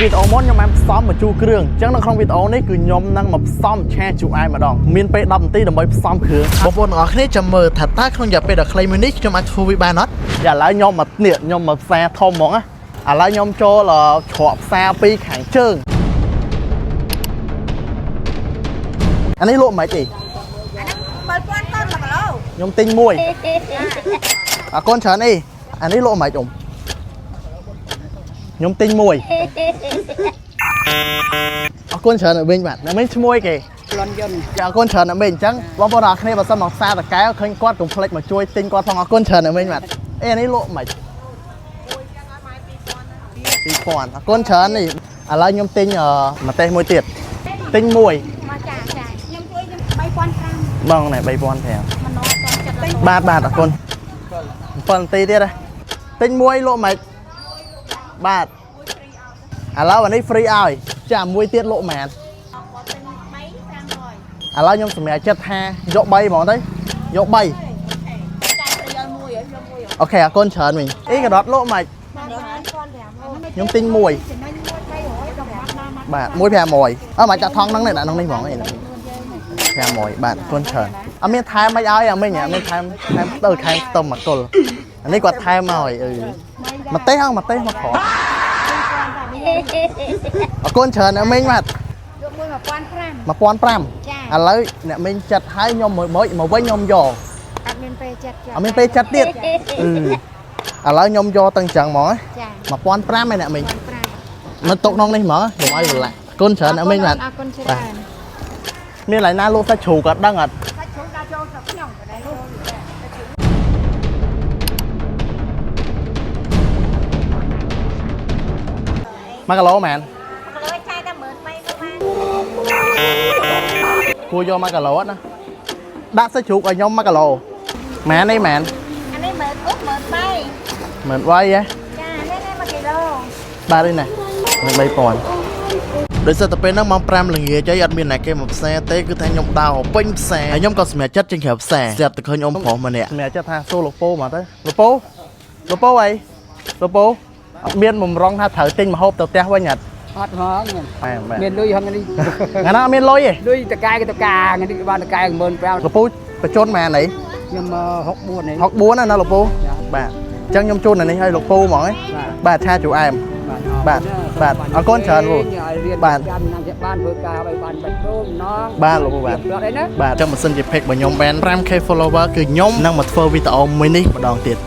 វីដេអូមុនខ្ញុំបានផ្សំមកជូរគ្រឿងអញ្ចឹងនៅក្នុងវីដេអូនេះគឺខ្ញុំនឹងមកផ្សំឆាជូរអែមម្ដងមានពេល10នាទីដើម្បីផ្សំគ្រឿងបងប្អូនទាំងអស់គ្នាចាំមើលថាតើក្នុងរយៈពេលដ៏ខ្លីមួយនេះខ្ញុំអាចធ្វើវាបានអត់ឥឡូវខ្ញុំមកនេះខ្ញុំមកផ្សារធំហ្មងណាឥឡូវខ្ញុំចូលច្រកផ្សារពីខាងជើងអានេះលក់មិនអីខ្ញុំទិញមួយអរគុណច្រើនអីអានេះលក់មិនអីខ្ញុំទិញមួយអរគុណច្រើនអ្នកវិញបាទអ្នកវិញឈ្មោះគេលន់យុនអរគុណច្រើនអ្នកវិញអញ្ចឹងបងប្អូនអរគ្នាបើសិនមកផ្សារតកែឃើញគាត់កុំភ្លេចមកជួយទិញគាត់ផងអរគុណច្រើនអ្នកវិញបាទអេអានេះលក់មិន2000អរគុណច្រើននេះឥឡូវខ្ញុំទិញម្ទេសមួយទៀតទិញមួយខ្ញុំជួយខ្ញុំ3500បងណែ3500បាទអរគុណ7នាទីទៀតទិញមួយលក់មិនបាទឥឡូវអានេះ free ឲ្យចាមួយទៀតលក់មែនឥឡូវខ្ញុំសម្រាប់ចិត្តថាយក3ហ្មងទៅយក3អូខេអរគុណច្រើនវិញអីកាដតលក់មិនខ្ញុំទិញមួយបាទ1 500មិនចាក់ថងហ្នឹងដាក់ក្នុងនេះហ្មងអី500បាទអរគុណច្រើនអត់មានថែមមិនឲ្យអាមិញអត់មានថែមទៅខែមខ្ទឹមមកគល់អានេះគាត់ថែមឲ្យម្ទេសហ៎ម្ទេសមកក្រអរគុណច្រើនអ្នកមីងបាទយកមួយ1500 1500ឥឡូវអ្នកមីងចិត្តឲ្យខ្ញុំមកវិញខ្ញុំយកអត់មានពេលចិត្តអត់មានពេលចិត្តទៀតឥឡូវខ្ញុំយកទៅអញ្ចឹងហ្មងចា1500ឯអ្នកមីងនៅតុកក្នុងនេះហ្មងខ្ញុំឲ្យប្រឡាក់អរគុណច្រើនអ្នកមីងបាទអរគុណច្រើនមានឡើយណាលក់សាច់ជ្រូកក៏ដឹងអត់សាច់ជ្រូកដាក់ចូលស្រុកខ្ញុំក៏ដែរលោក1គីឡូមែន1គីឡូចាយតែ13000មកគួរយក1គីឡូអត់ណាដាក់សាច់ជ្រូកឲ្យខ្ញុំ1គីឡូមែនទេមែនអានេះ10000 មិនវាយហ៎ចានេះ1គីឡូបាទនេះណា3000ដោយសារតែពេលហ្នឹងម៉ោង5ល្ងាចអត់មានអ្នកគេមកផ្សារទេគឺថាខ្ញុំដើរពេញផ្សារហើយខ្ញុំក៏សម្រេចចិត្តចេញក្រៅផ្សារស្រាប់តែឃើញអ៊ំប្រុសម្នាក់សម្រេចចិត្តថាសួរលោកពោមកទៅលោកពោអីលោកពោអត់មានបំរុងថាត្រូវទិញម្ហូបទៅផ្ទះវិញអត់អត់ហ្មងមានលុយហ្នឹងនេះថ្ងៃណាអត់មានលុយទេលុយតកែថ្ងៃនេះបានតកែ15000លោកពោបញ្ជនមែនអីខ្ញុំ64នេះ64ណាលោកពោបាទអញ្ចឹងខ្ញុំជូនអានេះឲ្យលោកពោហ្មងបាទឆាជូរអែមបាទអរគុណច្រើនលោកបាទបានធ្វើការឲ្យបានបាច់ដូងណងបាទលោកបាទបាទអញ្ចឹងបើសិនជា page របស់ខ្ញុំបាន 5k follower គឺខ្ញុំនឹងមកធ្វើវីដេអូមួយនេះម្ដងទៀត